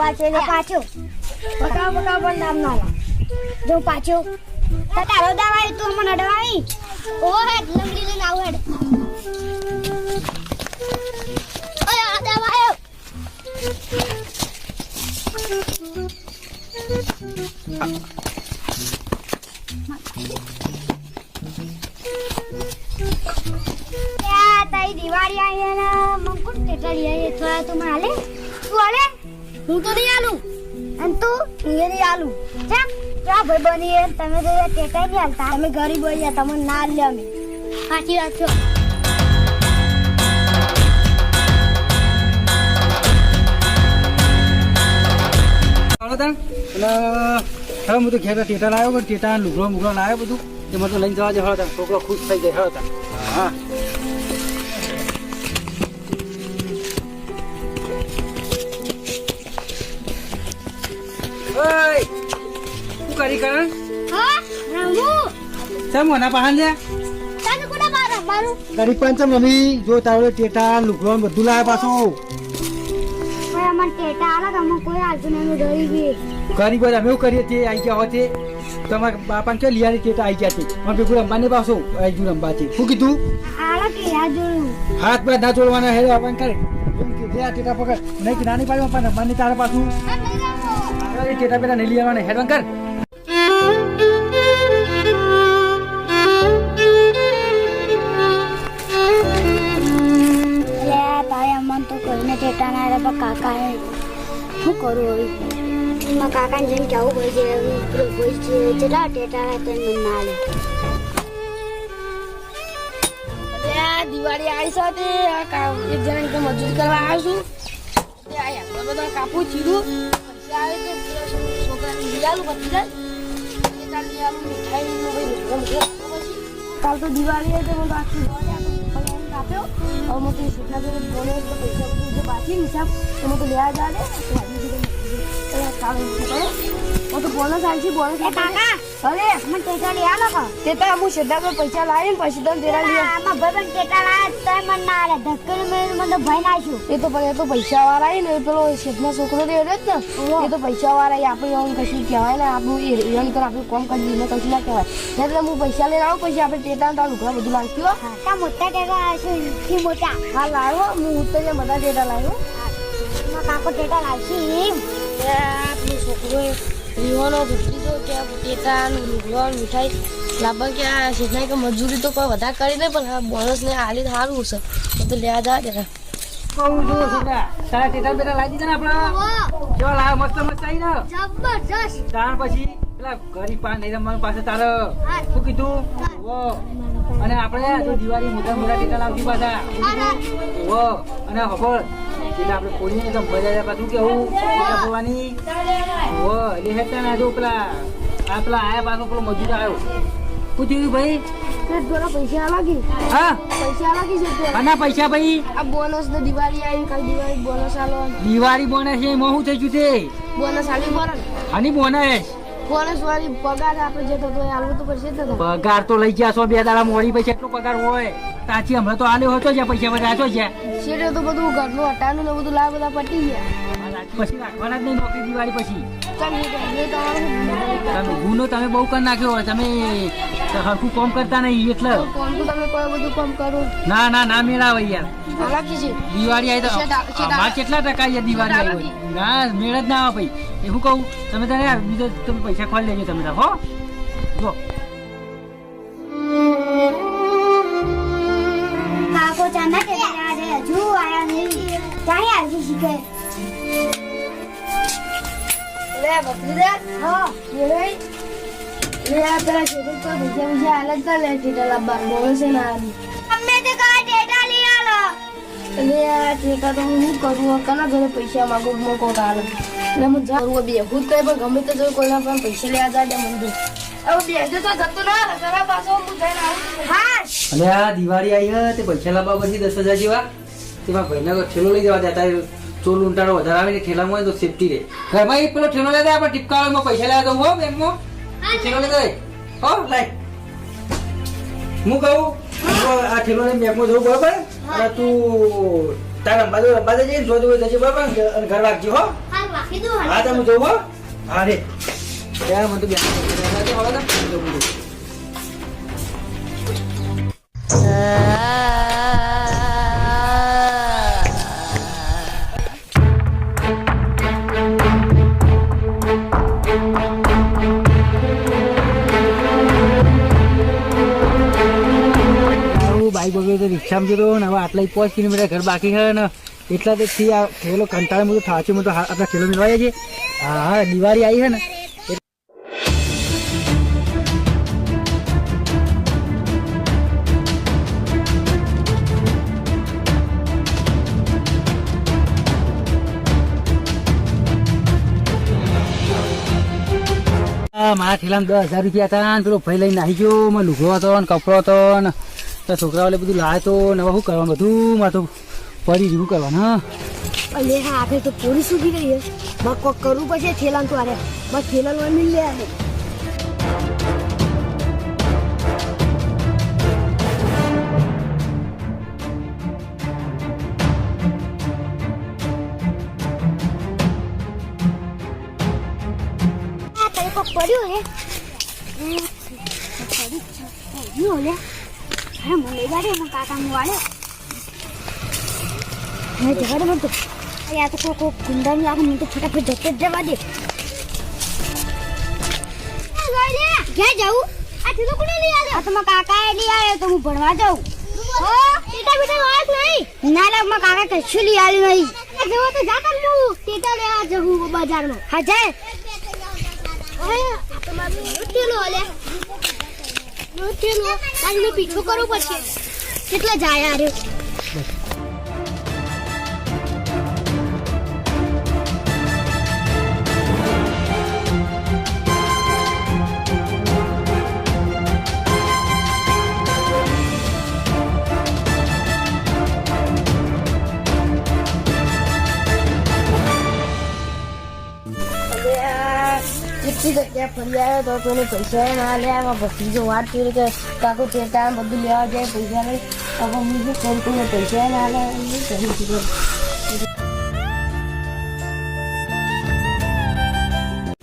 પાછો લે પાછો બકા બકા પણ નામ ના લા જો પાછો તારો દવાઈ તું મને દવાઈ ઓ હેડ લંગડી લઈને આવ હેડ ઓય આ દવાઈ તારી દિવાળી આવી ને મંકુટ ટેટાડી આવી થોડા તો મને હાલે તું હાલે હું તો નહીં આલું અને તું એ નહીં આલું ચા ચા ભાઈ બની તમે તો ટેટાઈ નહીં હાલતા તમે ગરીબ હોય તમને ના લે અમે સાચી વાત છો હવે હું તો ઘેર ટેટા લાવ્યો પણ ટેટા લુગડો મુગડો લાવ્યો બધું એમાં તો લઈને જવા જાય છોકરો ખુશ થઈ જાય હતા હા શું કરી કરણ હા રમુ ચમ મોના પહાન છે તને કોના બાર રમવાનું ગરીબ પાંચમ મમ્મી જો તારો ટેટા લુગડો બધું લાવ્યા પાછું ઓય અમન ટેટા આલા તમે કોઈ આજુ ને ડરી ગઈ ગરીબ અમે એવું કરીએ છીએ આવી ગયા હોતે તમારા બાપાને કે લિયાની ટેટા આવી ગયા છે મને ભેગું રમવાને પાછું આવી રમવા છે શું કીધું આલા કે યાદ જોયું હાથ પર ના જોડવાના હેડ આપણ કરે જે આ ટેટા પકડ નહીં કે નાની પાડવા પણ રમવાની તારા પાછું ટેટા પેલા નહીં લેવાના હેડ કર ટેટા ના રે કાકા શું કરું હવે એમાં કાકાને જઈને કેવું હોય છે હોય છે જેટલા ટેટા હોય તો મને ના લે દિવાળી આવી સાથે એક જણા મજૂરી કરવા આવ્યો છું બધા કાપું ચીરું પૈસા આવે તો છોકરાને લીયાલું પછી જાય લીયાલું મીઠાઈ કાલ તો દિવાળી હતી મને આખી આપ્યો और मुझे सूचना दे बोले तो पैसा जो बाकी हिसाब तो मुझे ले आ जा दे वो तो बोनस आई थी बोनस કાકા अरे મને ટેટા લે આલો કા तेता हम श्रद्धा पे पैसा लाए पैसे दन तेरा लिया આમાં ભાઈ ટેટા લાય તો મને ના લે ધક્કે મને ભાઈ નાખ્યું ये तो पैसा वाला ही नहीं पेलो शेठना छोकरो दे रे ને ये तो पैसा वाला ही આપણે એમ કશું કહેવાય ને આપણું એમ તો આપણે કોમ કરી દીધું કશું ના કહેવાય એટલે હું પૈસા લઈને આવું પછી આપણે ટેટા તાર લુગડા બધું લાગ્યો તા મોટા ટેટા છે થી મોટા હા લાવ્યો હું ઉતરીને બધા ટેટા લાવ્યો માં કાકો ટેટા લાવશી આપણું છોકરો રીવાનો ભત્રીજો કે ટેટા લુગડો મીઠાઈ લાભા કે આ શેઠના કે મજૂરી તો કોઈ વધારે કરી નહીં પણ આ બોનસ ને હાલી સારું છે તો લેવા જા ટેટા કહું જો છોકરા તારા ટેટા બેટા લાવી દીધા ને આપણા જો લાવ મસ્ત મસ્ત આવી ને જબરજસ્ત ત્યાર પછી પેલા ગરીબ પા નહીં રમવાનું પાસે તારે શું કીધું ઓ અને આપણે જો દિવાળી મોટા મોટા ટેટા લાવતી પાછા ઓ અને ખબર એટલે આપણે કોઈને તો મજા પાછું કેવું બોલવાની ઓ એટલે હેતા ના જો પેલા આ પેલા આયા પાછો પેલો મજૂર આવ્યો પૂછ્યું ભાઈ પૈસા લાગી હા પૈસા લાગી છે આના પૈસા ભાઈ આ બોનસ ને દિવાળી આવી કાલ દિવાળી બોનસ આલો દિવાળી બોનસ છે એમાં શું થઈ ગયું છે બોનસ આલી બોનસ આની બોનસ બોનસ વાળી પગાર આપણે જે થતો આલવું તો પડશે જ ને પગાર તો લઈ ગયા છો 2 દાડા મોડી પૈસા એટલો પગાર હોય તાછી હમણાં તો આલ્યો હતો છે પૈસા બધા આછો છે શેઠે તો બધું ઘરનું હટાનું ને બધું લાવ બધા પટી ગયા પછી રાખવાના જ નહીં નોકરી દિવાળી પછી ચાલ તમે ગુનો તમે બહુ કરી નાખ્યો હોય તમે હરખું કામ કરતા નહીં એટલે કોણ તો તમે કોઈ બધું કામ કરો ના ના ના મેળાવે યાર હાલાકી છે દિવાળી આવી તો અમારે કેટલા ટકા યાર દિવાળી આવી હોય ના મેળ જ ના આવે ભાઈ એવું કહું તમે તારે યાર બીજો તમે પૈસા ખોલી લેજો તમે હો જો કાકો ચાના ટેટા આજે હજુ આયા નહીં ક્યાં આવી શીખે લે બકરી હા લે આ પેલા શેઠે તો પૈસા હાલત લે ટેટા લાવવા બોનસ ના આલી અમે તે કા ટેટા લઈ આલો એટલે આ ટેટા તો હું કરું કના ઘરે પૈસા માંગુ મોકો કાઢ એટલે હું જારું બે હું તો પણ ગમે તે જો કોઈના પણ પૈસા લેવા જાય મંદિર હવે બેજો તો જતો ના ઘરા પાછો હું જઈને આવું હા અને આ દિવાળી આવી તે પૈસા લાવવા પછી 10,000 જેવા તેમાં ભાઈને ઠેલો લઈ જવા દેતા ચોલ ઉંટાળો વધારે આવે ને ઠેલામાં હોય તો સેફટી રહે ઘરમાં એક પેલો ઠેલો લઈ જાય આપણે ટીપકાળામાં પૈસા લેવા દઉં હો બેંકમાં ઠેલો લઈ જાય હો લાય હું કહું આ ઠેલો લઈને બેંકમાં જવું બરાબર અને તું તારા રંબા જઈને જો જવું જજે બરાબર અને ઘર રાખજો હો વાકી દો હા તમે જોવો હા રે યાર મને તો બે હવે તો જોવું બાઈક વગેરે તો રિક્ષામાં જતો ને હવે આટલા 5 કિલોમીટર ઘર બાકી છે ને એટલા તો થી આ ઠેલો કંટાળે બધું થાચું બધું આપણા ઠેલો મેળવાય છે હા હા દિવાળી આવી છે ને મારા ઠેલામાં 10,000 રૂપિયા હતા ને પેલો ભાઈ લઈને આવી ગયો માં લુગડો હતો ને કપડો હતો ને તો છોકરાઓને બધું લાવે તો ને હવે શું કરવાનું બધું મારે તો પડી રહ્યું કરવાનું હા અલે હા આપણે તો પોલીસ ઉભી રહી છે મારે કોક કરવું પડશે ઠેલાન તો આરે મારે ઠેલાન મિલ લે આને પડ્યું હે પડ્યું હે અરે મને ગાડે એમાં કાકા હું વાળે મેં જવા દે મને તો આ તો કોઈ ગુંડાની આવું મને તો ફટાફટ જતે જ જવા દે ક્યાં જાઉં આ ઠીલો કોને લઈ આવ્યો આ તો મારા કાકાએ લઈ આવ્યો તો હું ભણવા જાઉં હો ટીટા બીટા વાત નહીં ના લા મારા કાકા કશું લઈ આવ્યું નહીં જેવો તો જા કર લઉં ટીટા લેવા જવું બજારમાં હા જાય પીછો કરવો પડશે કેટલા જાય આરે કેટલી જગ્યા ફરી આવ્યો તો કોઈને પૈસા ના લે એમાં ભત્રીજો વાત કરી કે કાકુ તે ટાઈમ બધું લેવા જાય પૈસા લઈ હવે હું શું કરું કોઈને પૈસા ના લે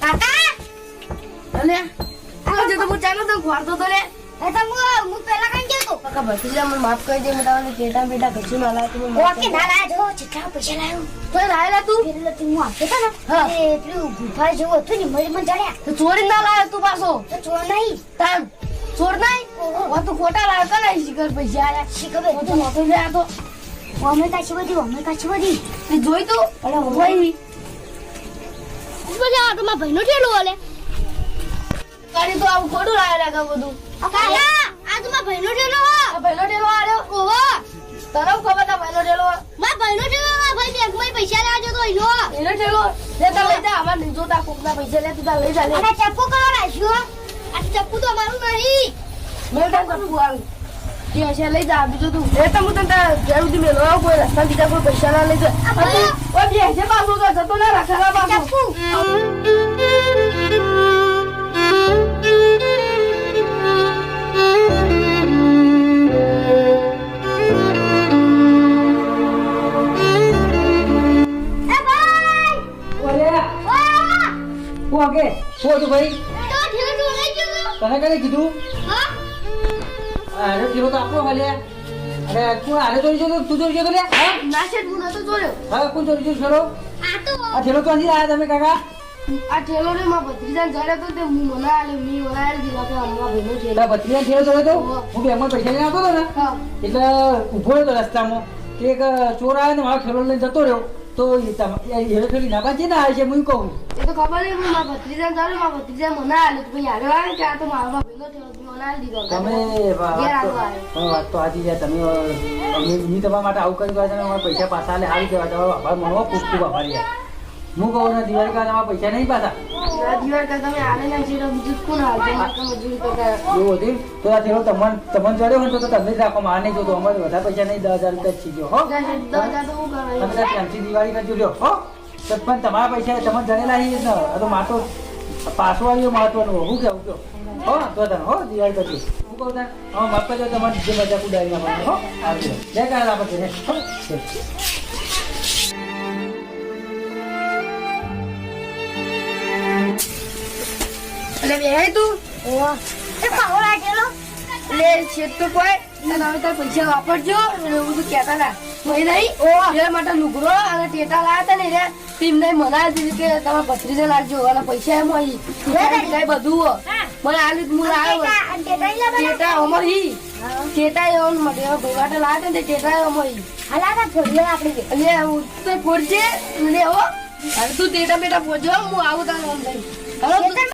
કાકા અને આ જે તો હું ચાલો તો ખોરતો તો લે એ તો હું પહેલા કઈ ગયો તો કાકા ભત્રીજા મને માફ કરી દે મેં તમને ટેટા બેટા કશું ના લાય તું ઓકે ના લાયા જો જેટલા પૈસા લાયો તો લાયેલા તું એટલે તું હું આપતો હતો ને હા. એ પેલું ગુફા જેવું હતું ને મને જડ્યા તો ચોરી ના લાયો તું પાછો તો ચોર નહીં તાર ચોર નહીં ઓ તું ખોટા લાયો કને શિખર પૈસા આયા શીખવે તું નોતો લ્યા તો અમે કાચી બધી તે જોઈ તું અરે જોઈ પછી આ તો મારા ભાઈનો ઠેલો હાલે કાઢી તો આવું ખોટું લાયેલા કા બધું કાકા આ તો મારા ભાઈનો ઠેલો આ પહેલો ટેલો આલ્યો ઓહો તને ખબર તા પહેલો ટેલો મારા ભાઈનો ઠેલો ભાઈ બેંકમાં પૈસા લેવા જતો હતો એનો ટેલો લે તા લઈ જા અમાર લીધો તા કોકના પૈસા લે તું તા લઈ જા લે અને ચપ્પુ કયો રાખ્યો આ ચપ્પુ તો અમારું નહીં મેં તા કપુ આવ તે હશે લઈ જા બીજું તું એ તો હું તને જરૂરથી મેલો કોઈ રસ્તા બીજા કોઈ પૈસા ના લઈ જા ઓય બે હશે પાછો તો જતો ના રાખેલા પાછો ચપ્પુ ઓકે શું હતું ભાઈ તો ઠેલો તો લઈ ગયો તને કઈ કીધું હા અરે ઠેલો તો આપણો હાલે અરે તું આરે ચોરી જતો તું ચોરી જતો લે હા ના છે હું નતો જોયો હા કોણ ચોરી જતો ઠેલો આ તો આ ઠેલો તો અહીં આયા તમે કાકા આ ઠેલો ને માં ભત્રીજા જડે તો તે હું મને આલે મી વરાયેલ દીવા કે અમારા ભાઈનો ઠેલો એટલે ભત્રીજા ઠેલો ચોર્યો તો હું બેંકમાં પૈસા લઈને આવતો હતો ને હા એટલે ઊભો હતો રસ્તામાં કે એક ચોર આવ્યો ને મારો ઠેલો લઈને જતો રહ્યો તો હેરો ખેડી ના બાજે ના આવે છે હું કહું એ તો ખબર નહીં હું મારા ભત્રીજા જડે મારા ભત્રીજા મને આલે તો ભાઈ હારે આવે કે આ તો મારા ભાઈનો ઠેલો મને આલે દીધો તમે વાત તો આજી જાય તમે ની તમારા માટે આવું કરી દો તમે પૈસા પાછા લે સારી કહેવાય તમારો આભાર માનવો ખૂબ ખૂબ આભાર યાર હું કહું ને દિવાળી કાઢ તમારા પૈસા નહીં પાછા દિવાળ કરતા તમે આલે ના છે તો બીજું કોણ હાલતો મજૂરી કરતા એવું હતું તો આ થેલો તમને ચડ્યો હોય તો તમે જ રાખો માર નહીં જોતો અમારે વધારે પૈસા નહીં 10,000 રૂપિયા જ ગયો હો 10,000 તો હું તમે કરાય ત્યાં ત્યાંથી દિવાળી કરજો લ્યો હો તો પણ તમારા પૈસા તમને જણેલા છે ને આ તો માટો પાછો આવ્યો મહત્વનું હું કેવું કયો હો તો તને હો દિવાળી કરજો હું કહું તને હા માફ કરજો તમારે જે મજા ઉડાવી નાખો હો આવજો જય કાલે આપણે હો એટલે બેહાય તું ઓવા એ પાવો લાગેલો એટલે શેઠ તો કોઈ તમે તાર પૈસા વાપરજો અને એવું બધું કહેતા હતા કોઈ નહીં એના માટે લુગડો અને ટેટા લાયા હતા ને રે તેમને મનાય દીધી કે તમે ભત્રીને લાગજો અને પૈસા એમ હોય બધું મને આ લીધું હું લાવ્યો ટેટા અમારી ટેટા એમ માટે ભાઈ માટે લાયા ને ટેટા અમારી હલાકા છોડીએ આપણે એટલે હું તો ફોડજે લેવો અરે તું ટેટા બેટા ફોડજો હું આવું તારું આમ લઈ